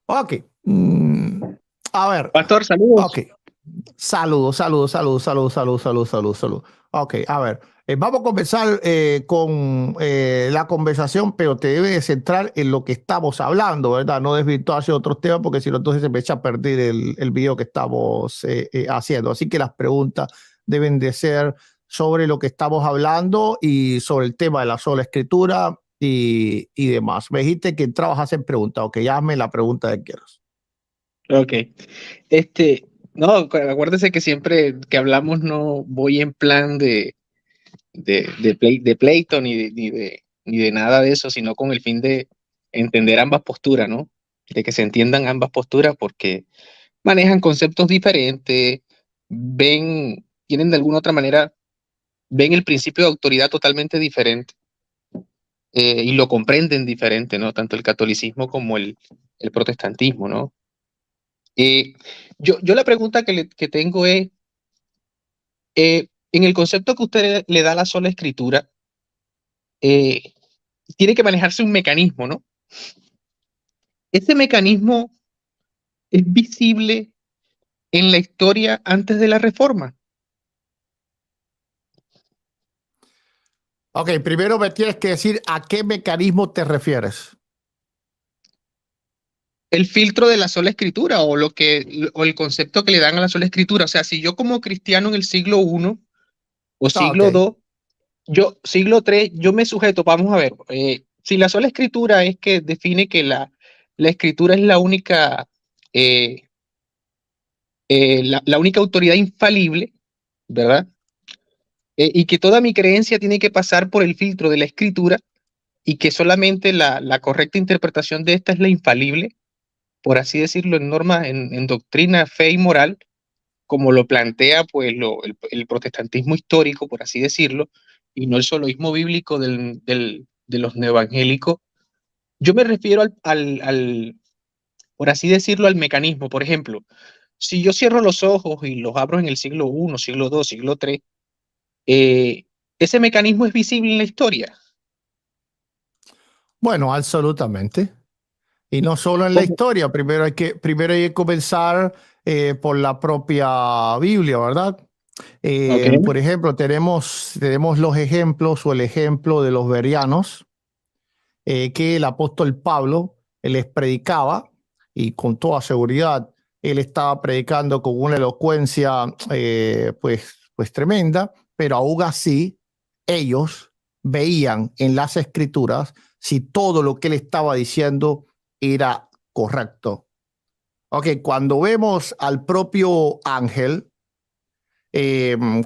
Ok. A ver. Pastor, saludos. Ok. Salud. Ok, a ver. Vamos a comenzar con la conversación, pero te debe de centrar en lo que estamos hablando, ¿verdad? No desvirtuar hacia otros temas, porque si no, entonces se me echa a perder el video que estamos haciendo. Así que las preguntas deben de ser sobre lo que estamos hablando y sobre el tema de la sola escritura y demás. Me dijiste que entrabas a hacer preguntas. Ok, hazme la pregunta que quieras. Ok. No, acuérdese que siempre que hablamos no voy en plan de pleito ni de nada de eso, sino con el fin de entender ambas posturas, ¿no? De que se entiendan ambas posturas porque manejan conceptos diferentes, tienen de alguna otra manera, ven el principio de autoridad totalmente diferente y lo comprenden diferente, ¿no? Tanto el catolicismo como el protestantismo, ¿no? Eh, yo la pregunta que tengo es, en el concepto que usted le da a la sola escritura, eh, tiene que manejarse un mecanismo, ¿no? ¿Ese mecanismo es visible en la historia antes de la Reforma? Ok, primero me tienes que decir a qué mecanismo te refieres. El filtro de la sola escritura o el concepto que le dan a la sola escritura. O sea, si yo como cristiano en el siglo I o Ok. siglo II, siglo III, yo me sujeto, vamos a ver, si la sola escritura es que define que la escritura es la única, eh, la única autoridad infalible, ¿verdad? Y que toda mi creencia tiene que pasar por el filtro de la escritura y que solamente la correcta interpretación de esta es la infalible, por así decirlo, en norma, en doctrina, fe y moral, como lo plantea pues el protestantismo histórico, por así decirlo, y no el soloísmo bíblico de los neoevangélicos. Yo me refiero por así decirlo, al mecanismo. Por ejemplo, si yo cierro los ojos y los abro en el siglo I, siglo II, siglo III, eh, ese mecanismo es visible en la historia. Bueno, absolutamente. Y no solo en la ¿Cómo? historia, primero hay que comenzar por la propia Biblia, ¿verdad? Ok, Por ejemplo, tenemos los ejemplos o el ejemplo de los bereanos, que el apóstol Pablo les predicaba y con toda seguridad él estaba predicando con una elocuencia pues tremenda, pero aún así ellos veían en las escrituras si todo lo que él estaba diciendo era correcto. Ok, cuando vemos al propio ángel,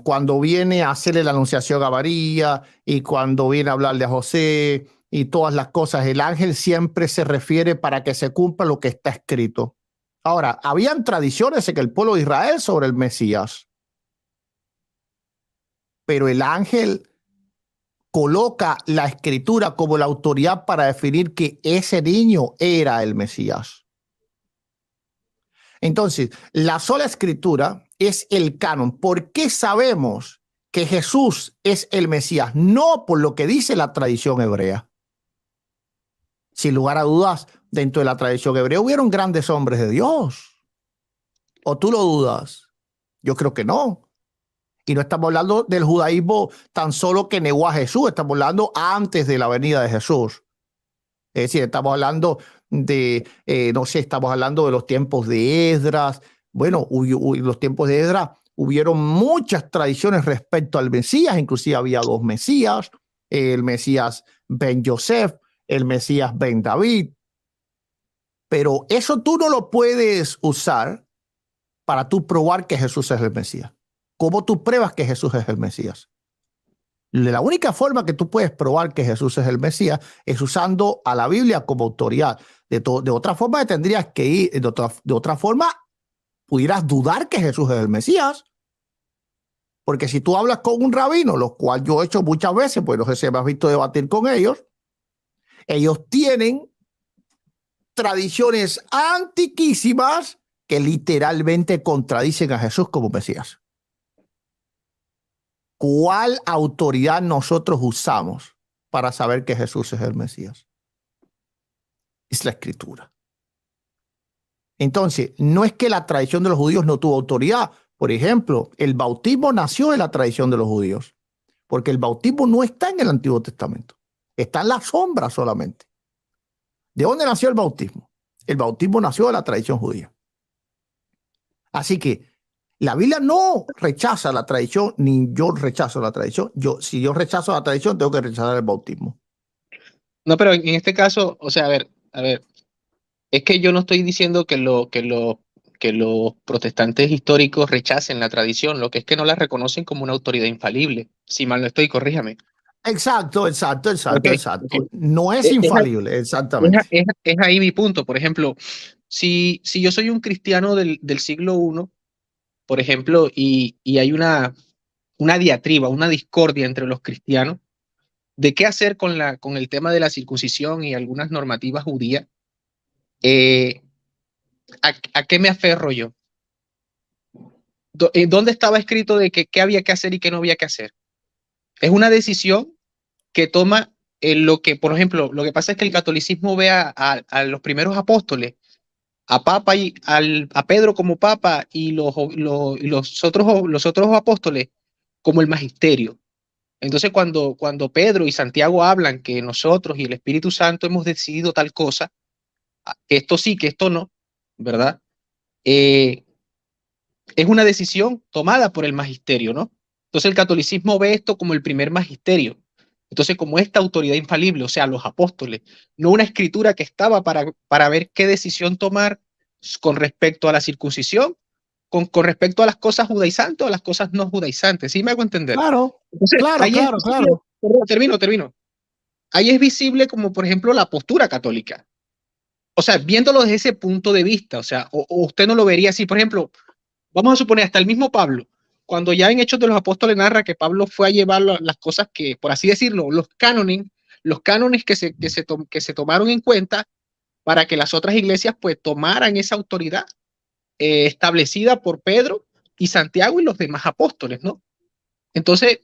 cuando viene a hacerle la anunciación a María y cuando viene a hablarle a José y todas las cosas, el ángel siempre se refiere para que se cumpla lo que está escrito. Ahora, habían tradiciones en el pueblo de Israel sobre el Mesías, pero el ángel coloca la escritura como la autoridad para definir que ese niño era el Mesías. Entonces, la sola escritura es el canon. ¿Por qué sabemos que Jesús es el Mesías? No por lo que dice la tradición hebrea. Sin lugar a dudas, dentro de la tradición hebrea hubieron grandes hombres de Dios. ¿O tú lo dudas? Yo creo que no. Y no estamos hablando del judaísmo tan solo que negó a Jesús, estamos hablando antes de la venida de Jesús. Es decir, estamos hablando no sé, estamos hablando de los tiempos de Esdras. Bueno, los tiempos de Esdras hubieron muchas tradiciones respecto al Mesías, inclusive había dos Mesías, el Mesías Ben Yosef, el Mesías Ben David, pero eso tú no lo puedes usar para tú probar que Jesús es el Mesías. ¿Cómo tú pruebas que Jesús es el Mesías? La única forma que tú puedes probar que Jesús es el Mesías es usando a la Biblia como autoridad. De otra forma, tendrías que ir, de otra forma, pudieras dudar que Jesús es el Mesías. Porque si tú hablas con un rabino, lo cual yo he hecho muchas veces, pues no sé si me has visto debatir con ellos tienen tradiciones antiquísimas que literalmente contradicen a Jesús como Mesías. ¿Cuál autoridad nosotros usamos para saber que Jesús es el Mesías? Es la escritura. Entonces, no es que la tradición de los judíos no tuvo autoridad. Por ejemplo, el bautismo nació de la tradición de los judíos, porque el bautismo no está en el Antiguo Testamento, está en la sombra solamente. ¿De dónde nació el bautismo? El bautismo nació de la tradición judía. Así que la Biblia no rechaza la tradición, ni yo rechazo la tradición. Si yo rechazo la tradición, tengo que rechazar el bautismo. No, pero en este caso, o sea, a ver, es que yo no estoy diciendo que los protestantes históricos rechacen la tradición, lo que es que no la reconocen como una autoridad infalible. Si mal no estoy, corríjame. Exacto. Ok, ok. No es Es, es, infalible, exactamente. es ahí mi punto. Por ejemplo, si yo soy un cristiano del siglo I, por ejemplo, y hay una diatriba, una discordia entre los cristianos de qué hacer con el tema de la circuncisión y algunas normativas judías, eh, ¿a qué me aferro yo? ¿Dónde estaba escrito de que qué había que hacer y qué no había que hacer? Es una decisión que toma lo que, por ejemplo, lo que pasa es que el catolicismo ve a los primeros apóstoles, a Papa a Pedro como Papa y los otros apóstoles como el magisterio. Entonces, cuando Pedro y Santiago hablan que nosotros y el Espíritu Santo hemos decidido tal cosa, que esto sí, que esto no, ¿verdad? Eh, es una decisión tomada por el magisterio, ¿no? Entonces el catolicismo ve esto como el primer magisterio. Entonces, como esta autoridad infalible, o sea, los apóstoles, no una escritura que estaba para ver qué decisión tomar con respecto a la circuncisión, con respecto a las cosas judaizantes o a las cosas no judaizantes. ¿Sí me hago entender? Claro, Entonces, ahí es visible, claro. perdón, termino. Ahí es visible como, por ejemplo, la postura católica. O sea, viéndolo desde ese punto de vista, o sea, o usted no lo vería así, por ejemplo, vamos a suponer hasta el mismo Pablo, cuando ya en Hechos de los Apóstoles narra que Pablo fue a llevar las cosas que, por así decirlo, los cánones que se tomaron en cuenta para que las otras iglesias pues tomaran esa autoridad establecida por Pedro y Santiago y los demás apóstoles, ¿no? Entonces,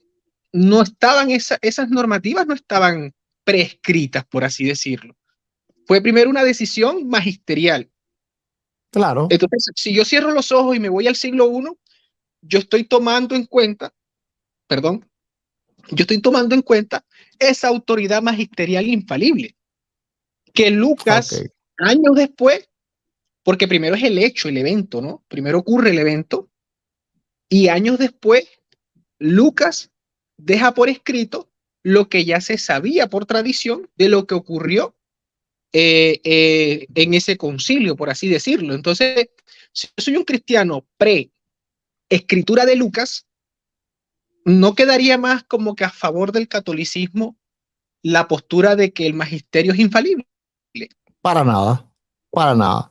no estaban esas normativas, no estaban prescritas, por así decirlo. Fue primero una decisión magisterial. Claro. Entonces, si yo cierro los ojos y me voy al siglo I, yo estoy tomando en cuenta, perdón, yo estoy tomando en cuenta esa autoridad magisterial infalible, que Ok. Lucas, años después, porque primero es el hecho, el evento, ¿no? Primero ocurre el evento y años después, Lucas deja por escrito lo que ya se sabía por tradición de lo que ocurrió en ese concilio, por así decirlo. Entonces, si yo soy un cristiano pre-escritura de Lucas, ¿no quedaría más como que a favor del catolicismo la postura de que el magisterio es infalible? Para nada, para nada.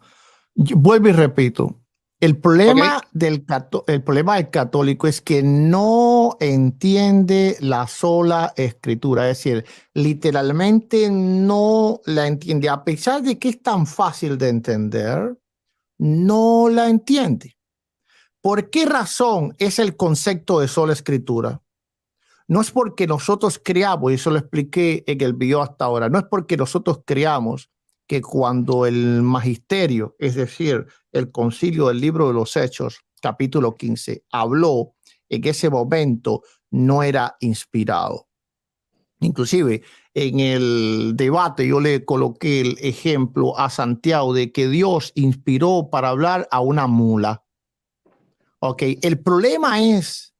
Vuelvo y repito, ¿Ok? el problema del católico es que no entiende la sola escritura, es decir, literalmente no la entiende, a pesar de que es tan fácil de entender, no la entiende. ¿Por qué razón es el concepto de sola escritura? No es porque nosotros creamos, y eso lo expliqué en el video hasta ahora, no es porque nosotros creamos que cuando el magisterio, es decir, el concilio del libro de los Hechos, capítulo 15, habló en ese momento, no era inspirado. Inclusive en el debate yo le coloqué el ejemplo a Santiago de que Dios inspiró para hablar a una mula. Ok, el problema es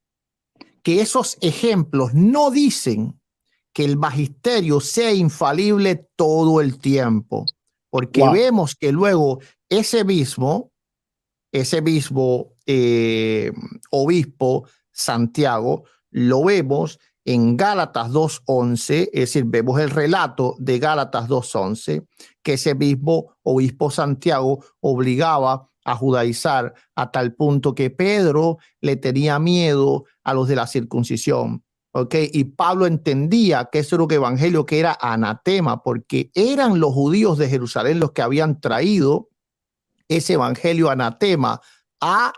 que esos ejemplos no dicen que el magisterio sea infalible todo el tiempo, porque Wow. vemos que luego ese mismo obispo Santiago, lo vemos en Gálatas 2:11, es decir, vemos el relato de Gálatas 2:11, que ese mismo obispo Santiago obligaba a judaizar a tal punto que Pedro le tenía miedo a los de la circuncisión. Okay, y Pablo entendía que eso era un evangelio que era anatema, porque eran los judíos de Jerusalén los que habían traído ese evangelio anatema a,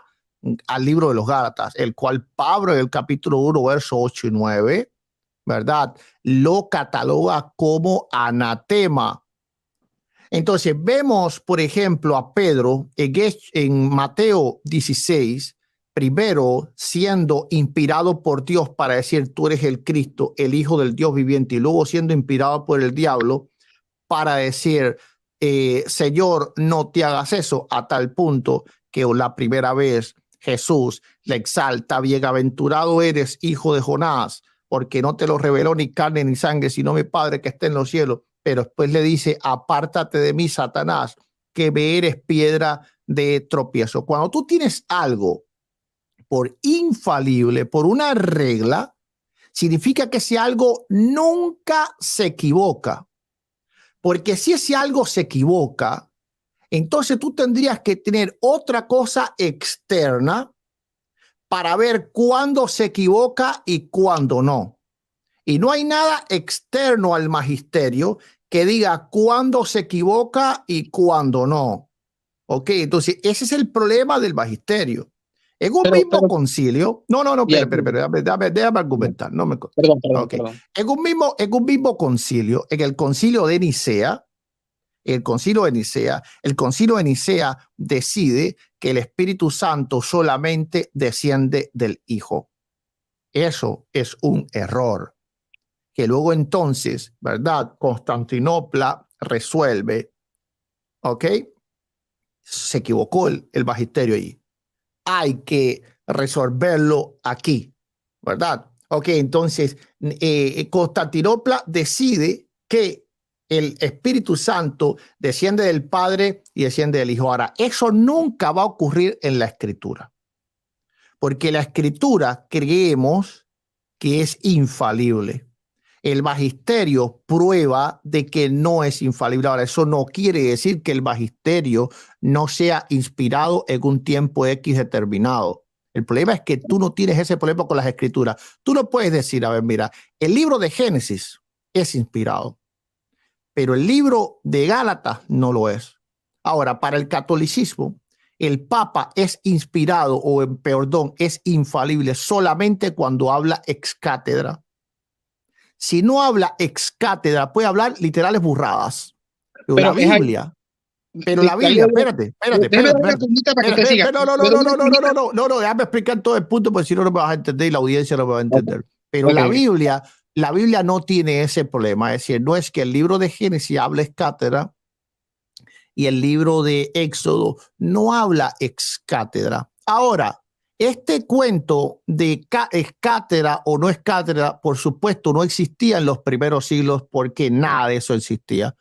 al libro de los Gálatas, el cual Pablo en el capítulo 1, verso 8 y 9, ¿verdad? Lo cataloga como anatema. Entonces vemos, por ejemplo, a Pedro en Mateo 16, primero siendo inspirado por Dios para decir, tú eres el Cristo, el Hijo del Dios viviente, y luego siendo inspirado por el diablo para decir, Señor, no te hagas eso, a tal punto que la primera vez Jesús le exalta, bienaventurado eres, hijo de Jonás, porque no te lo reveló ni carne ni sangre, sino mi Padre que está en los cielos. Pero después le dice, apártate de mí, Satanás, que me eres piedra de tropiezo. Cuando tú tienes algo por infalible, por una regla, significa que ese algo nunca se equivoca. Porque si ese algo se equivoca, entonces tú tendrías que tener otra cosa externa para ver cuándo se equivoca y cuándo no. Y no hay nada externo al magisterio que diga cuándo se equivoca y cuándo no. Ok, entonces ese es el problema del magisterio. En un mismo concilio, déjame argumentar. No me, okay. Perdón. En un mismo concilio, en el concilio de Nicea, el concilio de Nicea decide que el Espíritu Santo solamente desciende del Hijo. Eso es un error. Que luego entonces, ¿verdad? Constantinopla resuelve, ¿ok? Se equivocó el magisterio ahí. Hay que resolverlo aquí, ¿verdad? Ok, entonces Constantinopla decide que el Espíritu Santo desciende del Padre y desciende del Hijo. Ahora, eso nunca va a ocurrir en la Escritura, porque la Escritura creemos que es infalible. El magisterio prueba de que no es infalible. Ahora, eso no quiere decir que el magisterio no sea inspirado en un tiempo X determinado. El problema es que tú no tienes ese problema con las escrituras. Tú no puedes decir, a ver, mira, el libro de Génesis es inspirado, pero el libro de Gálatas no lo es. Ahora, para el catolicismo, el Papa es inspirado o, perdón, es infalible solamente cuando habla ex cátedra. Si no habla ex cátedra, puede hablar literales burradas. Pero la Biblia, espérate. No, déjame explicar todo el punto, porque si no, no me vas a entender y la audiencia no me va a entender. Pero la Biblia no tiene ese problema. Es decir, no es que el libro de Génesis habla ex cátedra y el libro de Éxodo no habla ex cátedra. Ahora, este cuento de es cátedra o no es cátedra, por supuesto, no existía en los primeros siglos porque nada de eso existía.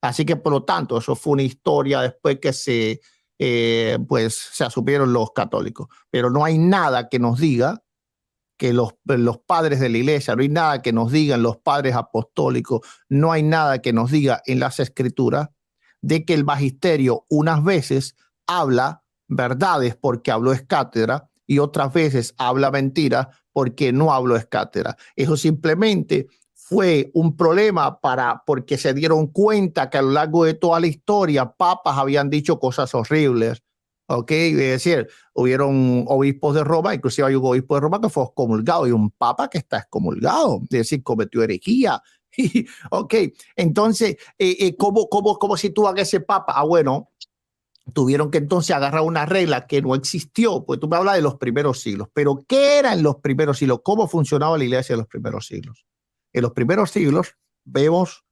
Así que, por lo tanto, eso fue una historia después que se asumieron los católicos. Pero no hay nada que nos diga que los padres de la iglesia, no hay nada que nos digan los padres apostólicos, no hay nada que nos diga en las escrituras de que el magisterio unas veces habla verdades porque habló es cátedra y otras veces habla mentira porque no habló es cátedra. Eso simplemente fue un problema porque se dieron cuenta que a lo largo de toda la historia papas habían dicho cosas horribles. Ok, es decir, hubieron obispos de Roma, inclusive hay un obispo de Roma que fue excomulgado y un papa que está excomulgado, es decir, cometió herejía. Ok, entonces, ¿cómo sitúan ese papa? Ah, bueno, tuvieron que entonces agarrar una regla que no existió, pues tú me hablas de los primeros siglos, pero ¿qué era en los primeros siglos? ¿Cómo funcionaba la iglesia en los primeros siglos? En los primeros siglos vemos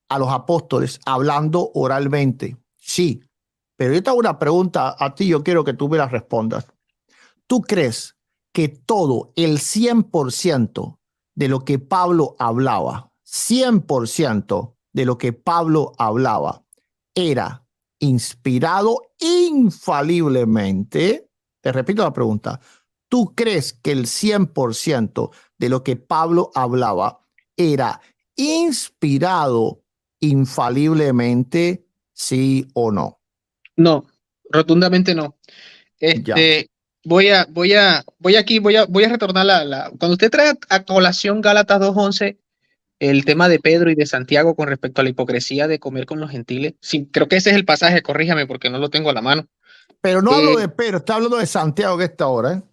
a los apóstoles hablando oralmente, sí, pero yo te hago una pregunta a ti, yo quiero que tú me la respondas. ¿Tú crees que todo, el 100% de lo que Pablo hablaba, 100% de lo que Pablo hablaba, era inspirado infaliblemente? Te repito la pregunta. ¿Tú crees que el 100% de lo que Pablo hablaba era inspirado infaliblemente, sí o no? No, rotundamente no. Voy a retornar cuando usted trae a colación Gálatas 2:11, el tema de Pedro y de Santiago con respecto a la hipocresía de comer con los gentiles. Sí, creo que ese es el pasaje, corríjame porque no lo tengo a la mano. Pero no hablo de Pedro, está hablando de Santiago que esta hora, ¿eh?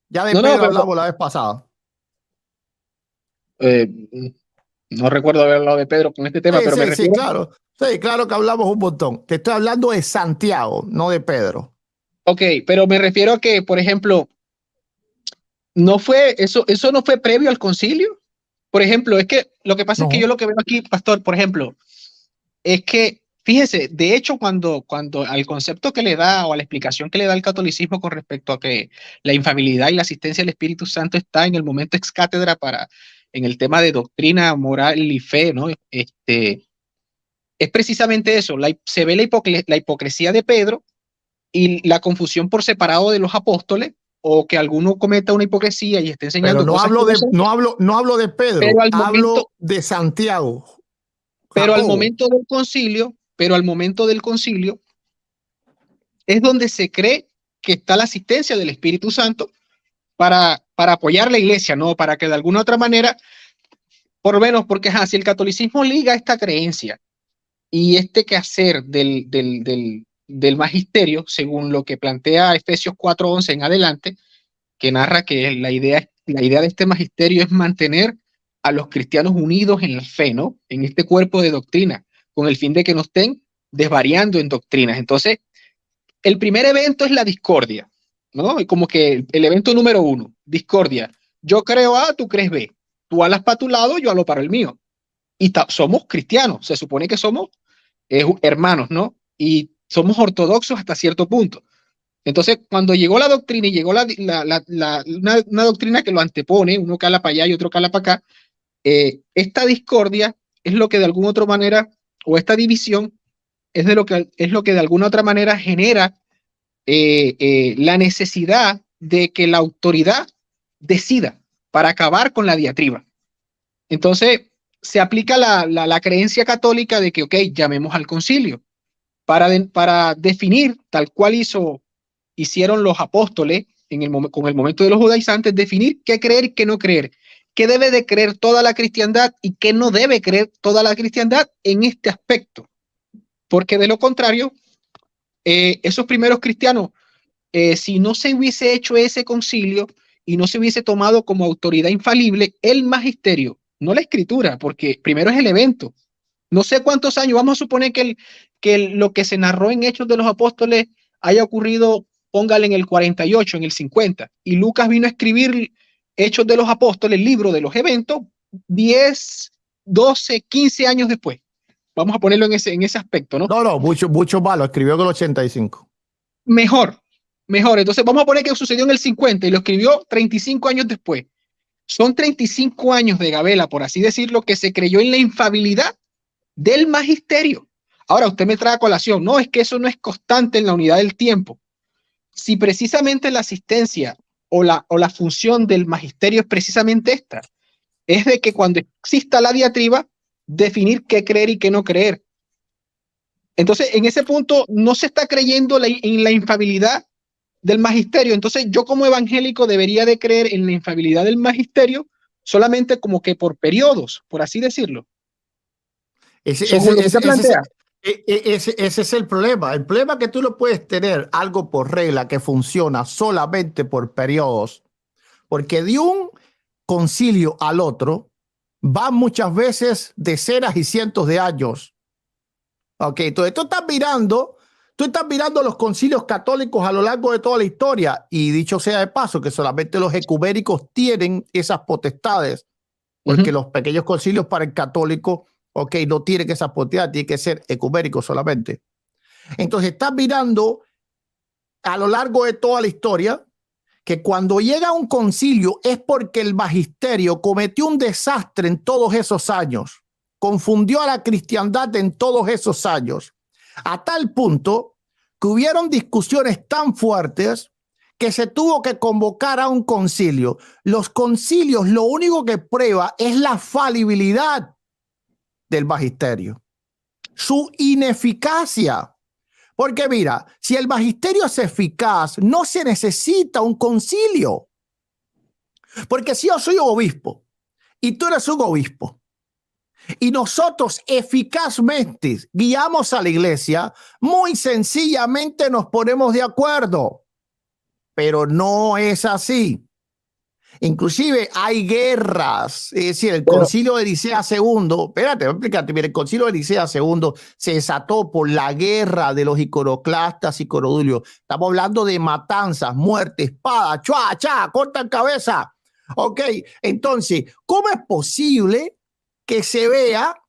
Ya de Pedro hablamos la vez pasada. No recuerdo haber hablado de Pedro con este tema, pero me refiero. Sí, claro. Sí, claro que hablamos un montón. Te estoy hablando de Santiago, no de Pedro. Ok, pero me refiero a que, por ejemplo, eso no fue previo al concilio. Por ejemplo, es que lo que pasa es que yo No. lo que veo aquí, pastor, por ejemplo, es que, fíjese, de hecho, cuando al concepto que le da o a la explicación que le da el catolicismo con respecto a que la infalibilidad y la asistencia del Espíritu Santo está en el momento ex cátedra en el tema de doctrina, moral y fe, ¿no? Es precisamente eso, se ve la hipocresía de Pedro y la confusión por separado de los apóstoles, o que alguno cometa una hipocresía y esté Pero enseñando cosas que no son, no hablo de pero Pedro, al momento, hablo de Santiago, pero al Jacobo. momento del concilio, pero al momento del concilio es donde se cree que está la asistencia del Espíritu Santo para apoyar la iglesia, ¿no? Para que de alguna otra manera, por lo menos, porque si el catolicismo liga esta creencia y este quehacer del magisterio, según lo que plantea Efesios 4:11 en adelante, que narra que la idea de este magisterio es mantener a los cristianos unidos en la fe, ¿no? En este cuerpo de doctrina, con el fin de que no estén desvariando en doctrinas. Entonces, el primer evento es la discordia, ¿no? Y como que el evento número uno, discordia. Yo creo A, tú crees B. Tú alas para tu lado, yo alo para el mío. Y somos cristianos, se supone que somos hermanos, ¿no? Y somos ortodoxos hasta cierto punto. Entonces, cuando llegó la doctrina y llegó una doctrina que lo antepone, uno cala para allá y otro cala para acá, esta discordia es lo que de alguna otra manera, o esta división, es lo que de alguna otra manera genera la necesidad de que la autoridad decida para acabar con la diatriba. Entonces, se aplica la creencia católica de que, ok, llamemos al concilio para definir, tal cual hicieron los apóstoles con el momento de los judaizantes, definir qué creer y qué no creer, qué debe de creer toda la cristiandad y qué no debe creer toda la cristiandad en este aspecto. Porque de lo contrario, esos primeros cristianos, si no se hubiese hecho ese concilio y no se hubiese tomado como autoridad infalible el magisterio, no la escritura, porque primero es el evento. No sé cuántos años, vamos a suponer lo que se narró en Hechos de los Apóstoles haya ocurrido, póngale en el 48, en el 50, y Lucas vino a escribir Hechos de los Apóstoles, el libro de los eventos, 10, 12, 15 años después. Vamos a ponerlo en ese aspecto, ¿no? No, mucho malo. Escribió en el 85. Mejor, mejor. Entonces vamos a poner que sucedió en el 50 y lo escribió 35 años después. Son 35 años de gabela, por así decirlo, que se creyó en la infabilidad del magisterio. Ahora usted me trae a colación, no, es que eso no es constante en la unidad del tiempo. Si precisamente la asistencia o la función del magisterio es precisamente esta, es de que cuando exista la diatriba, definir qué creer y qué no creer. Entonces, en ese punto no se está creyendo en la infabilidad del magisterio. Entonces, yo como evangélico debería de creer en la infabilidad del magisterio solamente como que por periodos, por así decirlo. Ese Según lo que se plantea. es el problema. El problema es que tú no puedes tener algo por regla que funciona solamente por periodos, porque de un concilio al otro van muchas veces decenas y cientos de años. Ok, entonces tú estás mirando los concilios católicos a lo largo de toda la historia, y dicho sea de paso que solamente los ecuméricos tienen esas potestades, porque los pequeños concilios para el católico, ok, no tienen esa potestad, tiene que ser ecumérico solamente. Entonces estás mirando a lo largo de toda la historia que cuando llega un concilio es porque el magisterio cometió un desastre en todos esos años, confundió a la cristiandad en todos esos años, a tal punto que hubieron discusiones tan fuertes que se tuvo que convocar a un concilio. Los concilios lo único que prueba es la falibilidad del magisterio, su ineficacia. Porque mira, si el magisterio es eficaz, no se necesita un concilio. Porque si yo soy obispo y tú eres un obispo y nosotros eficazmente guiamos a la iglesia, muy sencillamente nos ponemos de acuerdo. Pero no es así. Inclusive hay guerras, es decir, el Pero, concilio de Nicea II, espérate, voy a explicarte, mira, el concilio de Nicea II se desató por la guerra de los iconoclastas y corodulios. Estamos hablando de matanzas, muerte, espada, chua, cha, cortan cabeza. Ok, entonces, ¿cómo es posible que se vea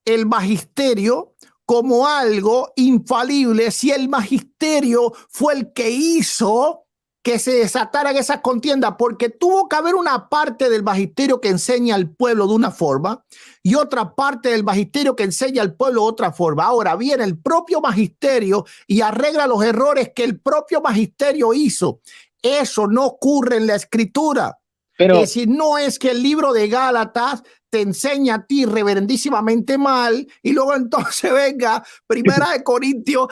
el magisterio como algo infalible si el magisterio fue el que hizo que se desataran esas contiendas? Porque tuvo que haber una parte del magisterio que enseña al pueblo de una forma y otra parte del magisterio que enseña al pueblo de otra forma. Ahora viene el propio magisterio y arregla los errores que el propio magisterio hizo. Eso no ocurre en la escritura. pero, Es decir, no es que el libro de Gálatas te enseña a ti reverendísimamente mal y luego entonces venga Primera de Corintios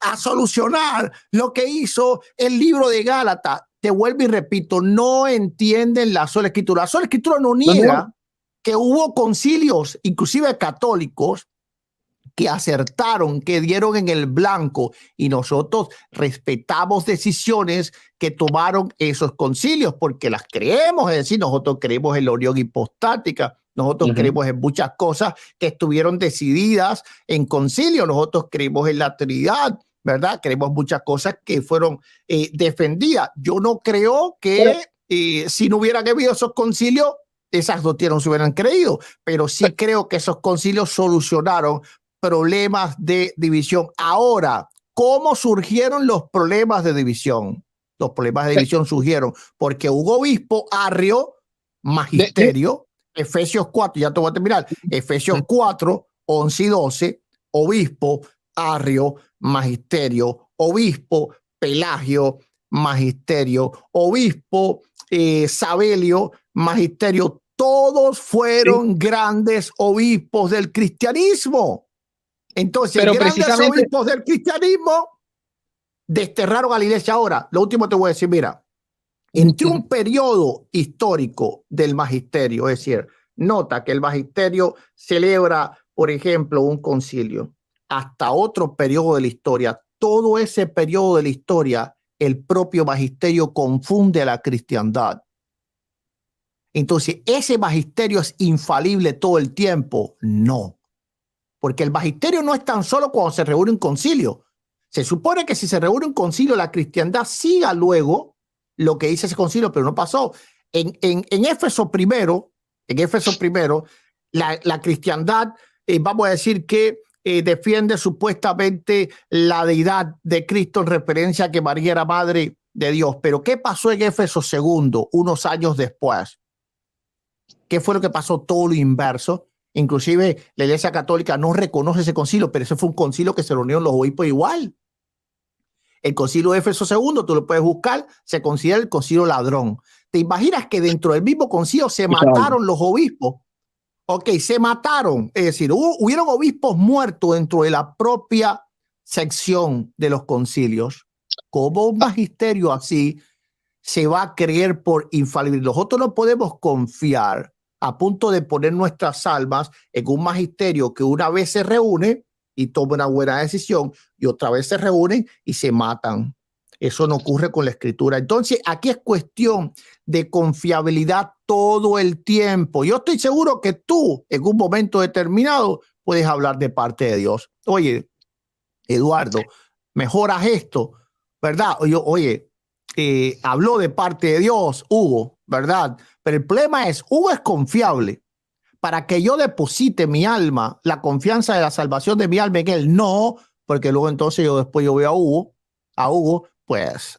a solucionar lo que hizo el libro de Gálatas. Te vuelvo y repito, no entienden la sola escritura. La sola escritura no niega que hubo concilios, inclusive católicos, que acertaron, que dieron en el blanco, y nosotros respetamos decisiones que tomaron esos concilios porque las creemos, es decir, nosotros creemos en la unión hipostática, nosotros creemos en muchas cosas que estuvieron decididas en concilio, nosotros creemos en la Trinidad, ¿verdad? Creemos muchas cosas que fueron defendidas. Yo no creo que si no hubieran habido esos concilios, esas doctrinas no se hubieran creído, pero sí creo que esos concilios solucionaron problemas de división. Ahora, ¿cómo surgieron los problemas de división? Los problemas de división surgieron porque hubo obispo arrio, magisterio, Efesios 4, ya te voy a terminar, Efesios 4, 11 y 12, obispo arrio, magisterio, obispo Pelagio, magisterio, obispo Sabelio, magisterio. Todos fueron grandes obispos del cristianismo. Entonces, pero grandes precisamente, obispos del cristianismo desterraron a la iglesia. Ahora, lo último te voy a decir, mira, entre un periodo histórico del magisterio, es decir, nota que el magisterio celebra, por ejemplo, un concilio, hasta otro periodo de la historia, todo ese periodo de la historia, el propio magisterio confunde a la cristiandad. Entonces, ¿ese magisterio es infalible todo el tiempo? No. Porque el magisterio no es tan solo cuando se reúne un concilio. Se supone que si se reúne un concilio, la cristiandad siga luego lo que dice ese concilio, pero no pasó. En Éfeso primero, la cristiandad, vamos a decir que defiende supuestamente la deidad de Cristo en referencia a que María era madre de Dios. Pero ¿qué pasó en Éfeso segundo, unos años después? ¿Qué fue lo que pasó? Todo lo inverso. Inclusive la Iglesia Católica no reconoce ese concilio, pero ese fue un concilio que se reunieron los obispos igual. El concilio de Éfeso II, tú lo puedes buscar, se considera el concilio ladrón. ¿Te imaginas que dentro del mismo concilio se mataron los obispos? Ok, se mataron. Es decir, hubieron obispos muertos dentro de la propia sección de los concilios. ¿Cómo un magisterio así se va a creer por infalible? Nosotros no podemos confiar a punto de poner nuestras almas en un magisterio que una vez se reúne y toma una buena decisión y otra vez se reúnen y se matan. Eso no ocurre con la escritura. Entonces, aquí es cuestión de confiabilidad todo el tiempo. Yo estoy seguro que tú, en un momento determinado, puedes hablar de parte de Dios. Oye, Eduardo, mejoras esto, ¿verdad? Oye, habló de parte de Dios, Hugo, ¿verdad? Pero el problema es, Hugo es confiable. Para que yo deposite mi alma, la confianza de la salvación de mi alma en él, no, porque luego entonces después yo veo a Hugo, pues,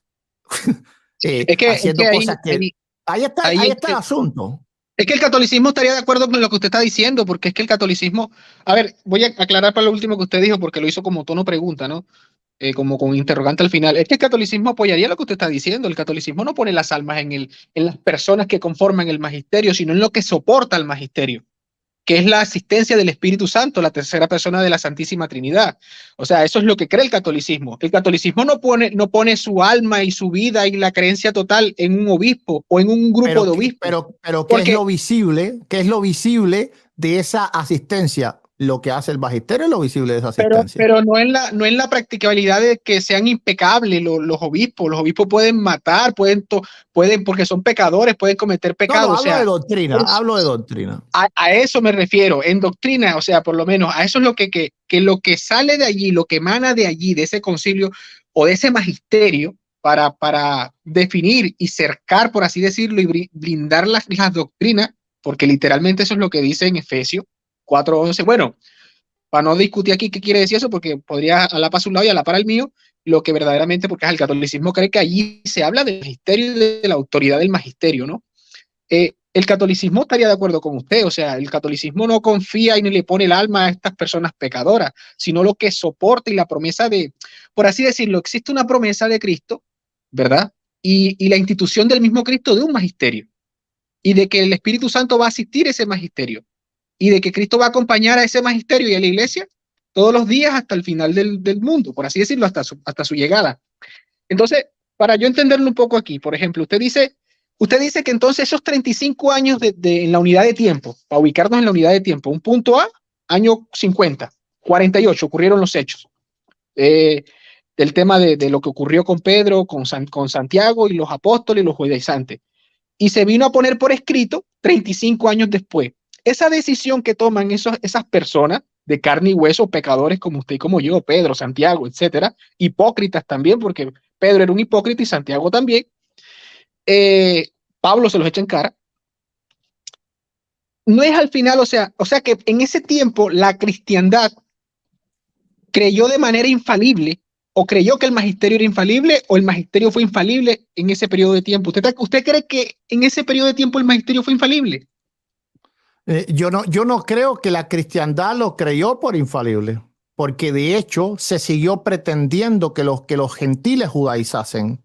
haciendo cosas que... Ahí está el asunto. Es que el catolicismo estaría de acuerdo con lo que usted está diciendo, porque es que el catolicismo, a ver, voy a aclarar para lo último que usted dijo, porque lo hizo como tono pregunta, ¿no? Como con interrogante al final. Es que el catolicismo apoyaría lo que usted está diciendo. El catolicismo no pone las almas en las personas que conforman el magisterio, sino en lo que soporta el magisterio, que es la asistencia del Espíritu Santo, la tercera persona de la Santísima Trinidad. O sea, eso es lo que cree el catolicismo. El catolicismo no pone su alma y su vida y la creencia total en un obispo o en un grupo de obispos. Pero ¿qué es lo visible? ¿Qué es lo visible de esa asistencia? Lo que hace el magisterio es lo visible de esa Pero, asistencia. pero no en la practicabilidad de que sean impecables los obispos. Los obispos pueden matar, pueden, porque son pecadores, pueden cometer No, no, pecados. O hablo de sea, doctrina, hablo de doctrina. a eso me refiero, en doctrina, o sea, por lo menos a eso es lo que lo que sale de allí, lo que emana de allí, de ese concilio o de ese magisterio, para definir y cercar, por así decirlo, y blindar las doctrinas, porque literalmente eso es lo que dice en Efesios 4:11. Bueno, para no discutir aquí qué quiere decir eso, porque podría a la para su lado y a la para el mío, lo que verdaderamente, porque el catolicismo cree que allí se habla del magisterio y de la autoridad del magisterio, ¿no? El catolicismo estaría de acuerdo con usted, o sea, el catolicismo no confía y ni le pone el alma a estas personas pecadoras, sino lo que soporta y la promesa de, por así decirlo, existe una promesa de Cristo, ¿verdad? Y la institución del mismo Cristo de un magisterio, y de que el Espíritu Santo va a asistir a ese magisterio, y de que Cristo va a acompañar a ese magisterio y a la iglesia todos los días hasta el final del mundo, por así decirlo, hasta su llegada. Entonces, para yo entenderlo un poco aquí, por ejemplo, usted dice que entonces esos 35 años en la unidad de tiempo, para ubicarnos en la unidad de tiempo, un punto A, año 50, 48, ocurrieron los hechos. Del tema de lo que ocurrió con Pedro, con Santiago y los apóstoles y los judaizantes. Y se vino a poner por escrito 35 años después. Esa decisión que toman esas personas de carne y hueso, pecadores como usted y como yo, Pedro, Santiago, etcétera, hipócritas también, porque Pedro era un hipócrita y Santiago también, Pablo se los echa en cara. No es al final, o sea que en ese tiempo la cristiandad creyó de manera infalible, o creyó que el magisterio era infalible, o el magisterio fue infalible en ese periodo de tiempo. ¿Usted cree que en ese periodo de tiempo el magisterio fue infalible? Yo no creo que la cristiandad lo creyó por infalible, porque de hecho se siguió pretendiendo que los gentiles judaizasen.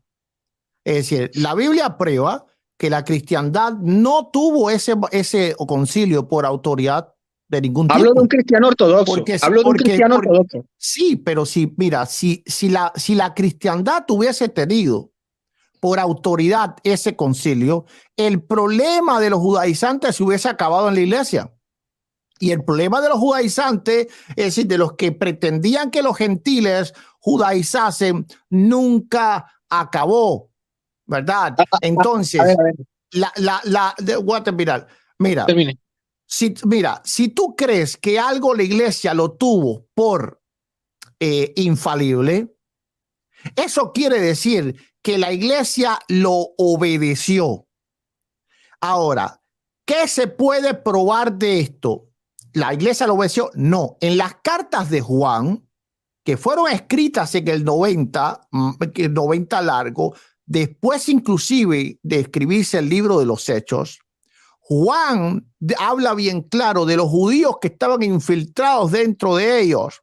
Es decir, la Biblia prueba que la cristiandad no tuvo ese concilio por autoridad de ningún Hablo de un tipo. cristiano ortodoxo. Porque, Hablo de un cristiano ortodoxo. sí, pero sí, mira, si la cristiandad tuviese tenido por autoridad ese concilio, el problema de los judaizantes se hubiese acabado en la iglesia. Y el problema de los judaizantes, es decir, de los que pretendían que los gentiles judaizasen, nunca acabó, ¿verdad? Entonces, A ver, mira, termine. si tú crees que algo la iglesia lo tuvo por infalible, eso quiere decir que la iglesia lo obedeció. Ahora, ¿qué se puede probar de esto? ¿La iglesia lo obedeció? No. En las cartas de Juan, que fueron escritas en el 90 largo, después inclusive de escribirse el libro de los Hechos, Juan habla bien claro de los judíos que estaban infiltrados dentro de ellos.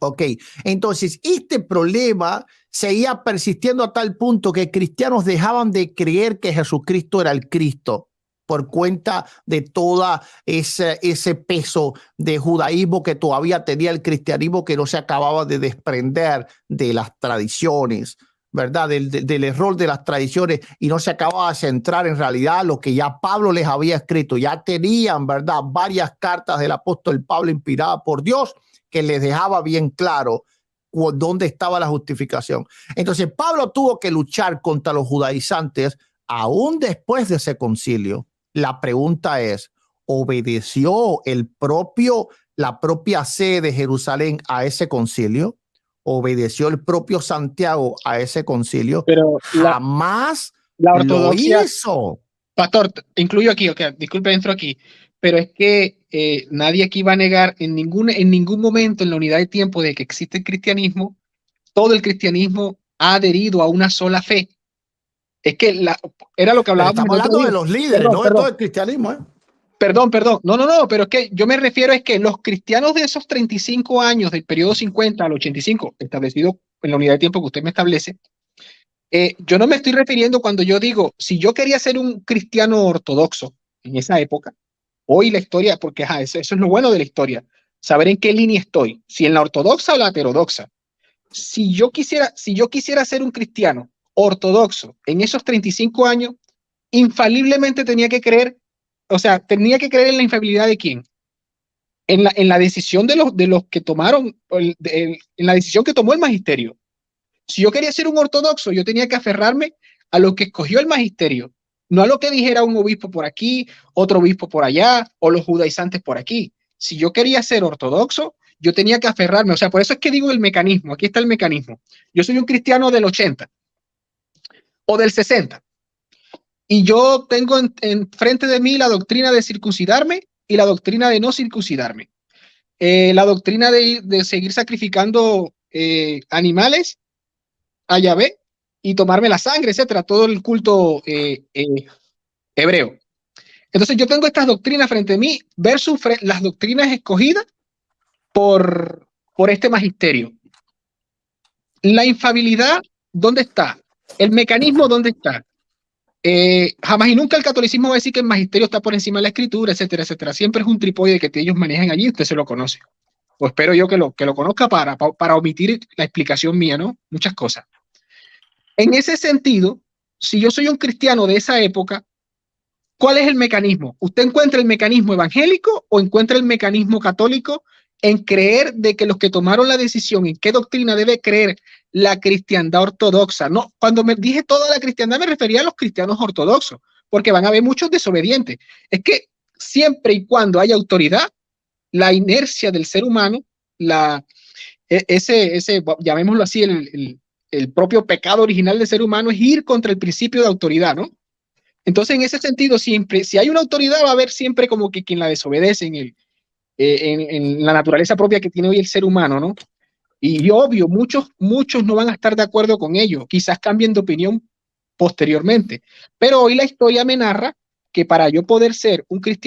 Ok, entonces este problema seguía persistiendo a tal punto que cristianos dejaban de creer que Jesucristo era el Cristo por cuenta de toda ese peso de judaísmo que todavía tenía el cristianismo, que no se acababa de desprender de las tradiciones, ¿verdad? Del error de las tradiciones, y no se acababa de centrar en realidad lo que ya Pablo les había escrito. Ya tenían, ¿verdad?, varias cartas del apóstol Pablo inspiradas por Dios que les dejaba bien claro dónde estaba la justificación. Entonces Pablo tuvo que luchar contra los judaizantes aún después de ese concilio. La pregunta es, ¿obedeció la propia sede de Jerusalén a ese concilio? ¿Obedeció el propio Santiago a ese concilio? Pero Jamás la lo ortodoxia, hizo. pastor, incluyo aquí, okay, disculpe, entro aquí, pero es que nadie aquí va a negar en ningún momento en la unidad de tiempo de que existe el cristianismo, todo el cristianismo ha adherido a una sola fe. Es que era lo que Pero hablábamos estamos el otro hablando día. de los líderes, Perdón, no de todo perdón, el cristianismo, ¿eh? perdón. No, pero es que yo me refiero es que los cristianos de esos 35 años del periodo 50 al 85, establecido en la unidad de tiempo que usted me establece, yo no me estoy refiriendo cuando yo digo, si yo quería ser un cristiano ortodoxo en esa época, hoy la historia, porque eso es lo bueno de la historia, saber en qué línea estoy, si en la ortodoxa o la heterodoxa. Si yo quisiera ser un cristiano ortodoxo en esos 35 años, infaliblemente tenía que creer, o sea, tenía que creer en la infalibilidad de quién, en la decisión de los que tomaron, en la decisión que tomó el magisterio. Si yo quería ser un ortodoxo, yo tenía que aferrarme a lo que escogió el magisterio, no a lo que dijera un obispo por aquí, otro obispo por allá, o los judaizantes por aquí. Si yo quería ser ortodoxo, yo tenía que aferrarme. O sea, por eso es que digo el mecanismo. Aquí está el mecanismo. Yo soy un cristiano del 80 o del 60. Y yo tengo en frente de mí la doctrina de circuncidarme y la doctrina de no circuncidarme. La doctrina de seguir sacrificando animales a Yahvé y tomarme la sangre, etcétera, todo el culto hebreo. Entonces yo tengo estas doctrinas frente a mí versus las doctrinas escogidas por este magisterio. La infabilidad, ¿dónde está? El mecanismo, ¿dónde está? Jamás y nunca el catolicismo va a decir que el magisterio está por encima de la escritura, etcétera, etcétera. Siempre es un trípode que ellos manejan allí, usted se lo conoce. O espero yo que lo conozca para omitir la explicación mía, ¿no? Muchas cosas. En ese sentido, si yo soy un cristiano de esa época, ¿cuál es el mecanismo? ¿Usted encuentra el mecanismo evangélico o encuentra el mecanismo católico en creer de que los que tomaron la decisión en qué doctrina debe creer la cristiandad ortodoxa? No, cuando me dije toda la cristiandad me refería a los cristianos ortodoxos, porque van a haber muchos desobedientes. Es que siempre y cuando haya autoridad, la inercia del ser humano, llamémoslo así, el propio pecado original del ser humano es ir contra el principio de autoridad, ¿no? Entonces, en ese sentido, siempre, si hay una autoridad, va a haber siempre como que quien la desobedece en la naturaleza propia que tiene hoy el ser humano, ¿no? Y obvio, muchos no van a estar de acuerdo con ello, quizás cambien de opinión posteriormente, pero hoy la historia me narra que para yo poder ser un cristiano